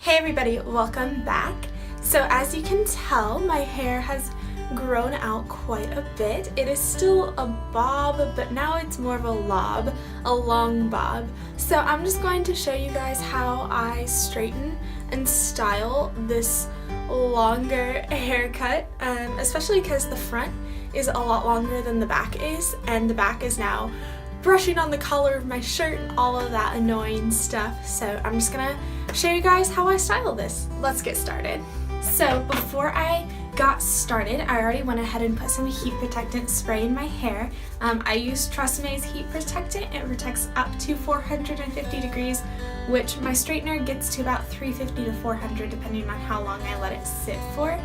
Hey everybody, welcome back. So as you can tell, my hair has grown out quite a bit. It is still a bob, but now it's more of a lob, a long bob. So I'm just going to show you guys how I straighten and style this longer haircut, especially because the front is a lot longer than the back is, and the back is now brushing on the collar of my shirt and all of that annoying stuff. So I'm just gonna show you guys how I style this. Let's get started. So before I got started, I already went ahead and put some heat protectant spray in my hair. I use Treseme's heat protectant. It protects up to 450 degrees, which my straightener gets to about 350 to 400 depending on how long I let it sit for.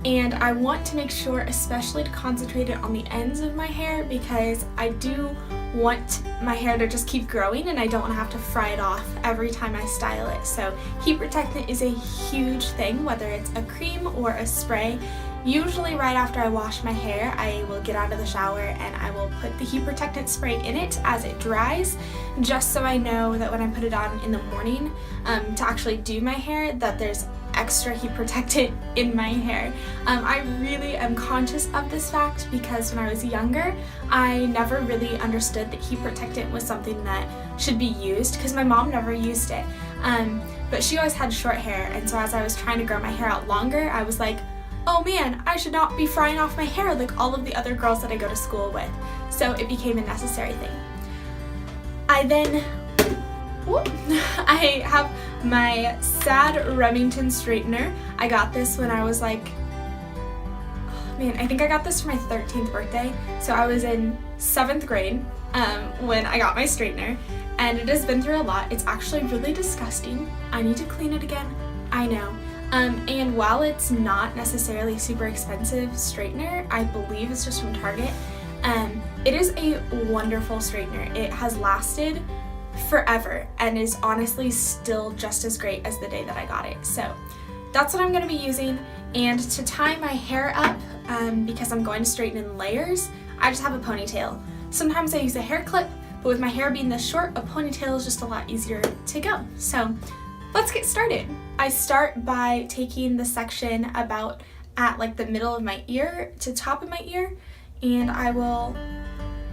And I want to make sure especially to concentrate it on the ends of my hair because I do want my hair to just keep growing and I don't want to have to fry it off every time I style it. So heat protectant is a huge thing, whether it's a cream or a spray. Usually right after I wash my hair, I will get out of the shower and I will put the heat protectant spray in it as it dries, just so I know that when I put it on in the morning to actually do my hair, that there's extra heat protectant in my hair. I really am conscious of this fact because when I was younger, I never really understood that heat protectant was something that should be used because my mom never used it. But she always had short hair, and so as I was trying to grow my hair out longer, I was like, oh man, I should not be frying off my hair like all of the other girls that I go to school with. So it became a necessary thing. I have my Sad Remington straightener. I got this when I was like, I think I got this for my 13th birthday. So I was in 7th grade when I got my straightener, and it has been through a lot. It's actually really disgusting. I need to clean it again, I know. And while it's not necessarily super expensive straightener, I believe it's just from Target, it is a wonderful straightener. It has lasted forever and is honestly still just as great as the day that I got it. So that's what I'm going to be using. And to tie my hair up, because I'm going to straighten in layers, I just have a ponytail. Sometimes I use a hair clip, but with my hair being this short, a ponytail is just a lot easier to go. So let's get started. I start by taking the section about at like the middle of my ear to top of my ear, and I will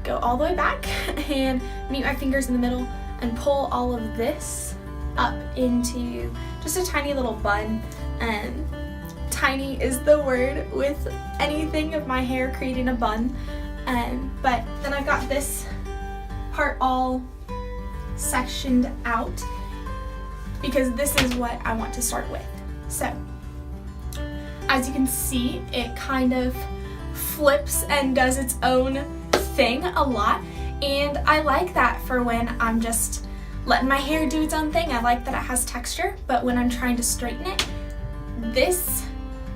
go all the way back and meet my fingers in the middle and pull all of this up into just a tiny little bun. And tiny is the word with anything of my hair creating a bun. But then I've got this part all sectioned out because this is what I want to start with. So as you can see, it kind of flips and does its own thing a lot. And I like that for when I'm just letting my hair do its own thing. I like that it has texture, but when I'm trying to straighten it, this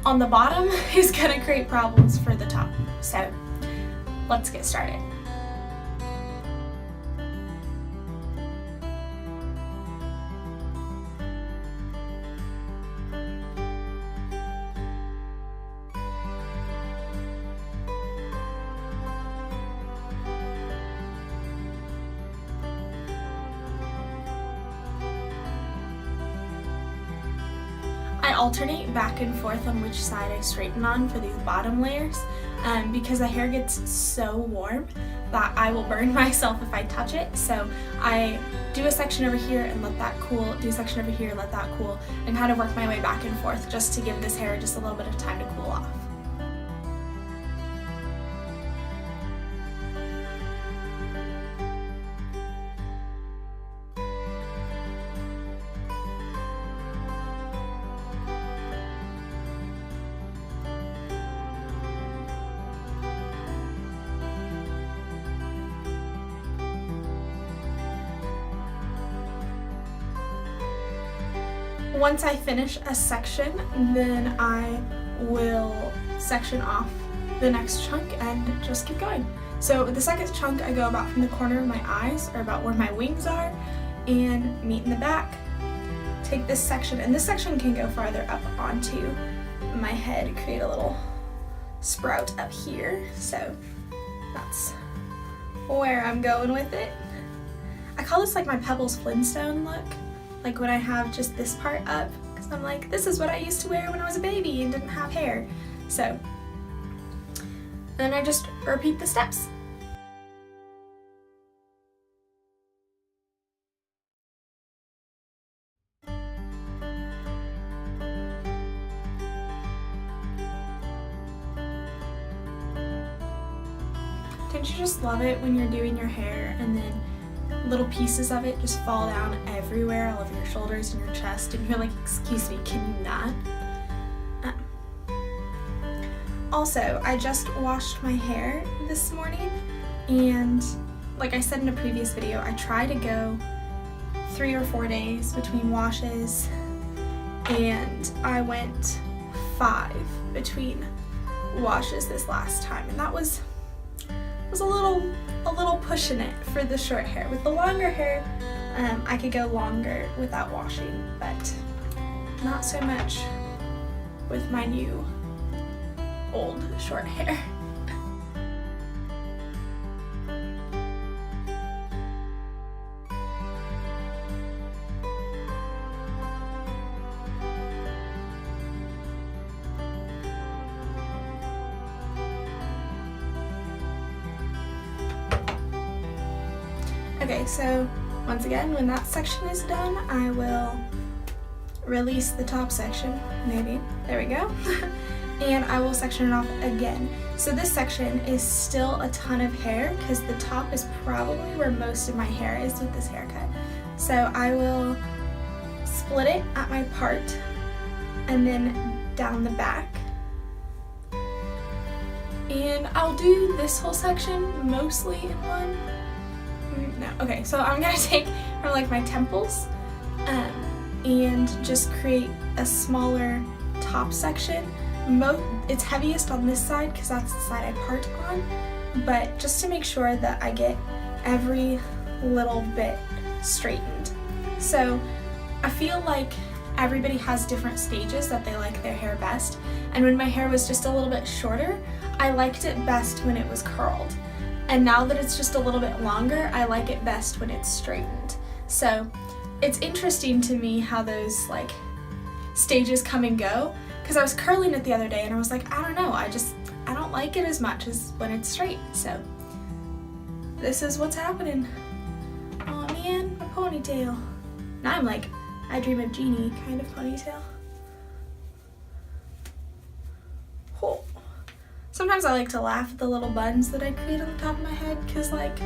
on the bottom is gonna create problems for the top. So let's get started. I alternate back and forth on which side I straighten on for these bottom layers because the hair gets so warm that I will burn myself if I touch it. So I do a section over here and let that cool, do a section over here, let that cool, and kind of work my way back and forth just to give this hair just a little bit of time to cool off. Once I finish a section, then I will section off the next chunk and just keep going. So the second chunk, I go about from the corner of my eyes, or about where my wings are, and meet in the back. Take this section, and this section can go farther up onto my head, create a little sprout up here. So that's where I'm going with it. I call this like my Pebbles Flintstone look. like when I have just this part up, because I'm like, this is what I used to wear when I was a baby and didn't have hair. So then I just repeat the steps. Don't you just love it when you're doing your hair and then little pieces of it just fall down everywhere, all over your shoulders and your chest, and you're like, excuse me, can you not? Also, I just washed my hair this morning, and like I said in a previous video, I try to go 3 or 4 days between washes, and I went 5 between washes this last time, and that was a little pushing it for the short hair. With the longer hair, I could go longer without washing, but not so much with my new old short hair. Okay, so once again, when that section is done, I will release the top section, maybe, there we go, and I will section it off again. So this section is still a ton of hair because the top is probably where most of my hair is with this haircut. So I will split it at my part and then down the back. And I'll do this whole section mostly in one. No, okay, so I'm gonna take from like my temples and just create a smaller top section. It's heaviest on this side because that's the side I part on, but just to make sure that I get every little bit straightened. So I feel like everybody has different stages that they like their hair best, and when my hair was just a little bit shorter, I liked it best when it was curled. And now that it's just a little bit longer, I like it best when it's straightened. So it's interesting to me how those like stages come and go, because I was curling it the other day and I was like, I don't know, I don't like it as much as when it's straight. So this is what's happening. Oh man, my ponytail. Now I'm like, I Dream of Jeannie kind of ponytail. Oh. Sometimes I like to laugh at the little buns that I create on the top of my head, because like,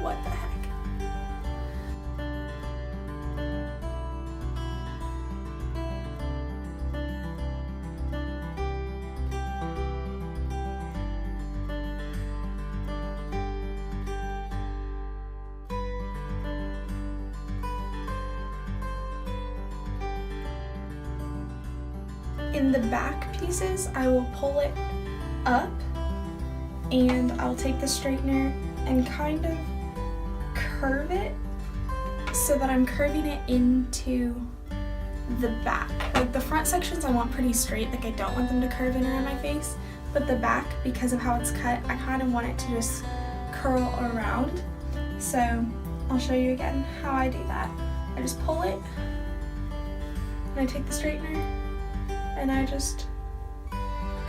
what the heck? In the back pieces, I will pull it up and I'll take the straightener and kind of curve it so that I'm curving it into the back. Like the front sections I want pretty straight, like I don't want them to curve in around my face, but the back, because of how it's cut, I kind of want it to just curl around. So I'll show you again how I do that. I just pull it and I take the straightener and I just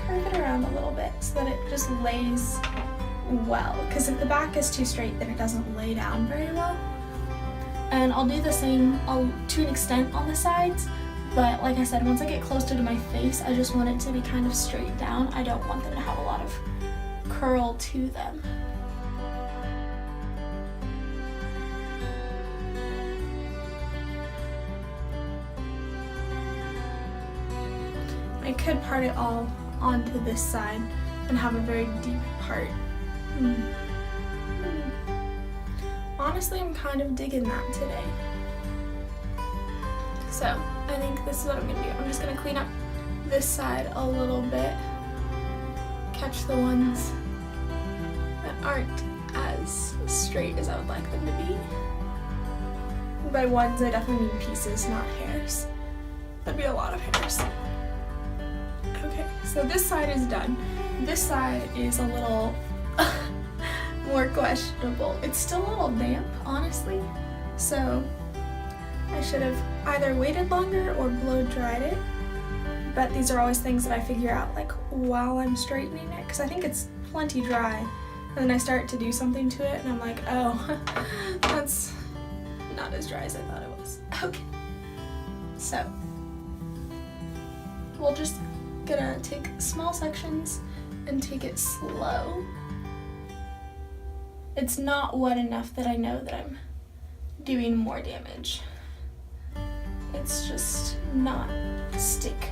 curve it around a little bit so that it just lays well, because if the back is too straight then it doesn't lay down very well. And I'll do the same to an extent on the sides, but like I said, once I get closer to my face, I just want it to be kind of straight down. I don't want them to have a lot of curl to them. I could part it all onto this side and have a very deep part. Honestly, I'm kind of digging that today. So I think this is what I'm gonna do. I'm just gonna clean up this side a little bit, catch the ones that aren't as straight as I would like them to be. By ones, I definitely mean pieces, not hairs. That'd be a lot of hairs. Okay, so this side is done. This side is a little more questionable. It's still a little damp, honestly. So I should have either waited longer or blow dried it. But these are always things that I figure out like while I'm straightening it, because I think it's plenty dry. And then I start to do something to it and I'm like, oh, that's not as dry as I thought it was. Okay. So, we'll just gonna take small sections and take it slow. It's not wet enough that I know that I'm doing more damage. It's just not stick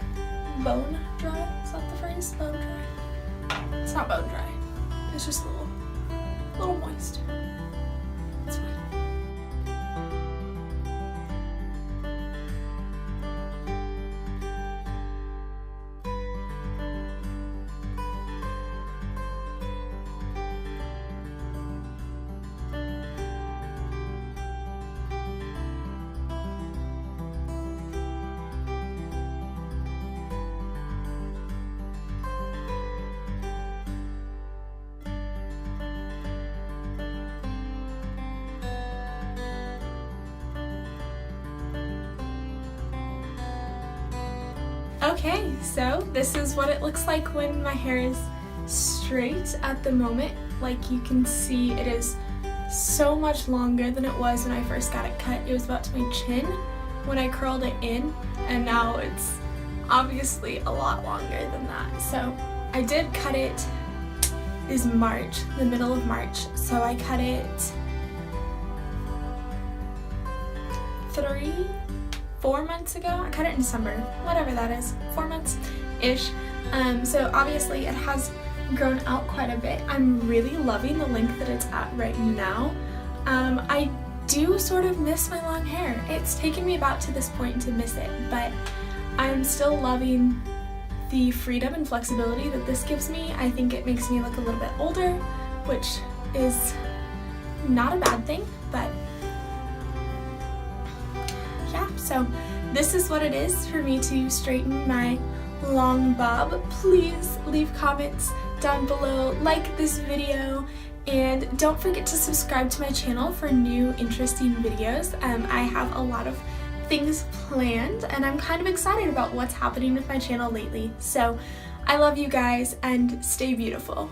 bone dry. Is that the phrase? Bone dry? It's not bone dry. It's just a little moist. It's fine. Okay, so this is what it looks like when my hair is straight at the moment. Like you can see, it is so much longer than it was when I first got it cut. It was about to my chin when I curled it in, and now it's obviously a lot longer than that. So I did cut it is March, the middle of March. So I cut it 4 months ago. I cut it in December, whatever that is, 4 months-ish. So obviously it has grown out quite a bit. I'm really loving the length that it's at right now. I do sort of miss my long hair. It's taken me about to this point to miss it, but I'm still loving the freedom and flexibility that this gives me. I think it makes me look a little bit older, which is not a bad thing, but yeah, so this is what it is for me to straighten my long bob. Please leave comments down below, like this video, and don't forget to subscribe to my channel for new interesting videos. I have a lot of things planned and I'm kind of excited about what's happening with my channel lately. So I love you guys and stay beautiful.